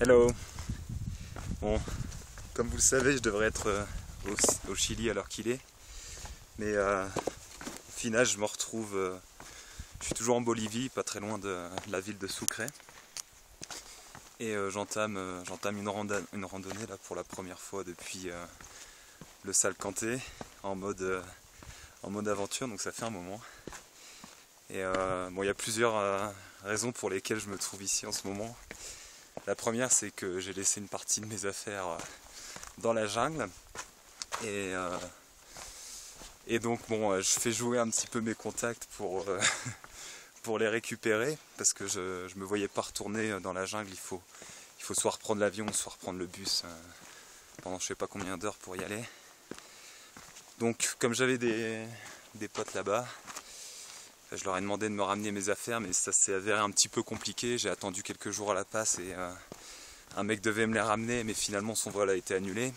Hello. Bon, comme vous le savez, je devrais être au Chili à l'heure qu'il est. Mais au final, je me retrouve... je suis toujours en Bolivie, pas très loin de la ville de Sucre. Et j'entame une randonnée là, pour la première fois depuis le Salcantay en mode aventure, donc ça fait un moment. Et bon, il y a plusieurs raisons pour lesquelles je me trouve ici en ce moment. La première, c'est que j'ai laissé une partie de mes affaires dans la jungle. Et donc bon, je fais jouer un petit peu mes contacts pour les récupérer, parce que je me voyais pas retourner dans la jungle. Il faut soit reprendre l'avion, soit reprendre le bus pendant je sais pas combien d'heures pour y aller. Donc comme j'avais des potes là-bas, je leur ai demandé de me ramener mes affaires, mais ça s'est avéré un petit peu compliqué. J'ai attendu quelques jours à la passe et un mec devait me les ramener, mais finalement son vol a été annulé.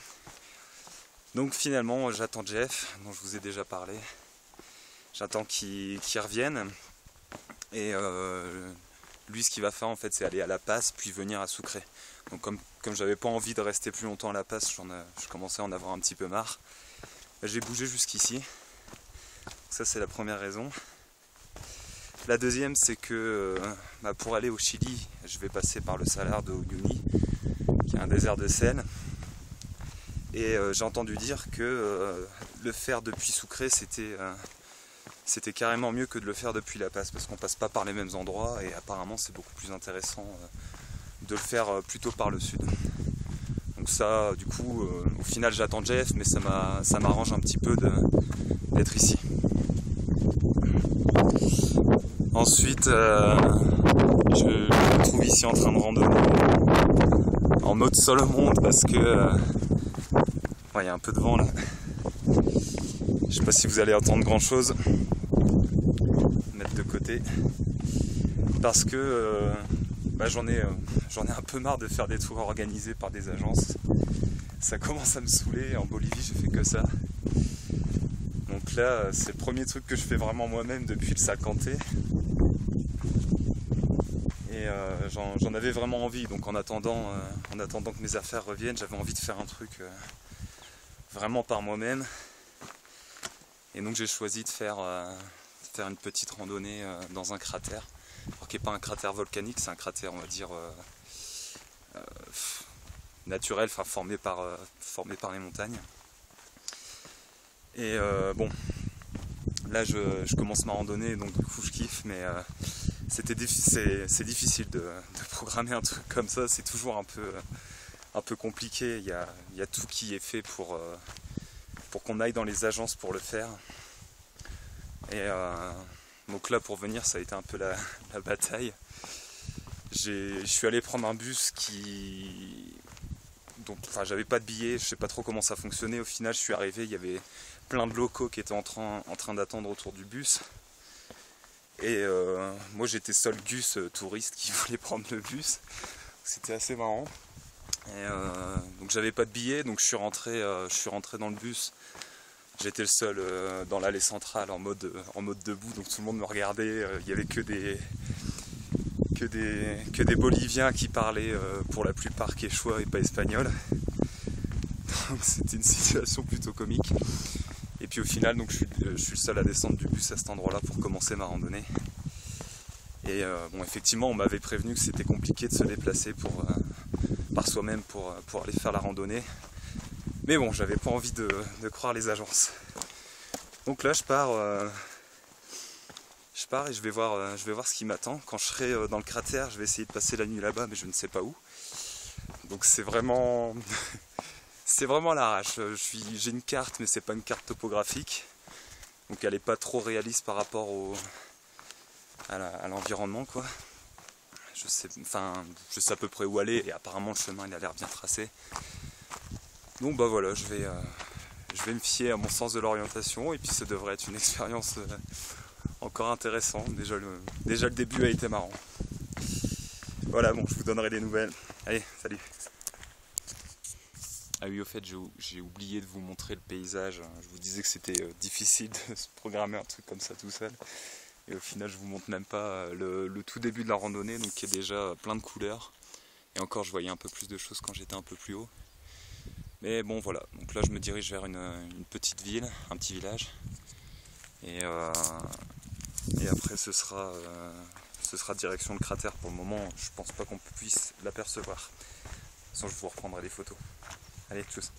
Donc finalement j'attends Jeff, dont je vous ai déjà parlé. J'attends qu'il revienne. Et lui, ce qu'il va faire en fait, c'est aller à La Paz puis venir à Sucre. Donc comme j'avais pas envie de rester plus longtemps à La Paz, je commençais à en avoir un petit peu marre. J'ai bougé jusqu'ici. Ça, c'est la première raison. La deuxième, c'est que pour aller au Chili, je vais passer par le Salar de Uyuni, qui est un désert de sel. Et j'ai entendu dire que le faire depuis Sucre, c'était carrément mieux que de le faire depuis La Paz, parce qu'on passe pas par les mêmes endroits et apparemment c'est beaucoup plus intéressant de le faire plutôt par le sud. Donc ça, du coup, au final j'attends Jeff, mais ça m'arrange un petit peu d'être ici. Ensuite, je me trouve ici en train de randonner en mode seul au monde, parce que il y a un peu de vent là. Je sais pas si vous allez entendre grand chose. Mettre de côté. Parce que j'en ai un peu marre de faire des tours organisés par des agences. Ça commence à me saouler. En Bolivie, je fais que ça. Donc là, c'est le premier truc que je fais vraiment moi-même depuis le Salcantay. Et j'en avais vraiment envie. Donc en attendant que mes affaires reviennent, j'avais envie de faire un truc vraiment par moi-même. Et donc j'ai choisi de faire une petite randonnée dans un cratère. Alors qui n'est pas un cratère volcanique, c'est un cratère, on va dire, naturel, enfin formé par les montagnes. Et bon, là je commence ma randonnée, donc du coup je kiffe, mais c'est difficile de programmer un truc comme ça. C'est toujours un peu compliqué. Il y a tout qui est fait pour qu'on aille dans les agences pour le faire. Et donc là, pour venir, ça a été un peu la bataille. Je suis allé prendre un bus j'avais pas de billet, je sais pas trop comment ça fonctionnait. Au final, je suis arrivé, il y avait plein de locaux qui étaient en train d'attendre autour du bus. Et moi, j'étais seul gus touriste qui voulait prendre le bus. C'était assez marrant. Et donc j'avais pas de billet, donc je suis rentré dans le bus. J'étais le seul dans l'allée centrale en mode debout, donc tout le monde me regardait. Il y avait que des Boliviens qui parlaient pour la plupart quechua et pas espagnol. Donc c'était une situation plutôt comique. Et puis au final, donc je suis le seul à descendre du bus à cet endroit-là pour commencer ma randonnée. Et bon, effectivement, on m'avait prévenu que c'était compliqué de se déplacer par soi-même pour aller faire la randonnée. Mais bon, j'avais pas envie de croire les agences. Donc là, je pars et je vais voir ce qui m'attend. Quand je serai dans le cratère, je vais essayer de passer la nuit là-bas, mais je ne sais pas où. Donc c'est vraiment à l'arrache. J'ai une carte, mais c'est pas une carte topographique. Donc elle est pas trop réaliste par rapport à l'environnement, quoi. Je sais à peu près où aller, et apparemment le chemin il a l'air bien tracé. Donc voilà, je vais me fier à mon sens de l'orientation, et puis ça devrait être une expérience encore intéressante. Déjà le début a été marrant. Voilà, bon, je vous donnerai des nouvelles. Allez, salut. Ah oui, au fait, j'ai oublié de vous montrer le paysage. Je vous disais que c'était difficile de se programmer un truc comme ça tout seul. Et au final, je vous montre même pas le tout début de la randonnée, donc qui est déjà plein de couleurs. Et encore, je voyais un peu plus de choses quand j'étais un peu plus haut. Mais bon, voilà. Donc là, je me dirige vers une petite ville, un petit village. Et après, ce sera direction le cratère. Pour le moment, je pense pas qu'on puisse l'apercevoir. De toute façon, je vous reprendrai les photos. Allez, tchuss.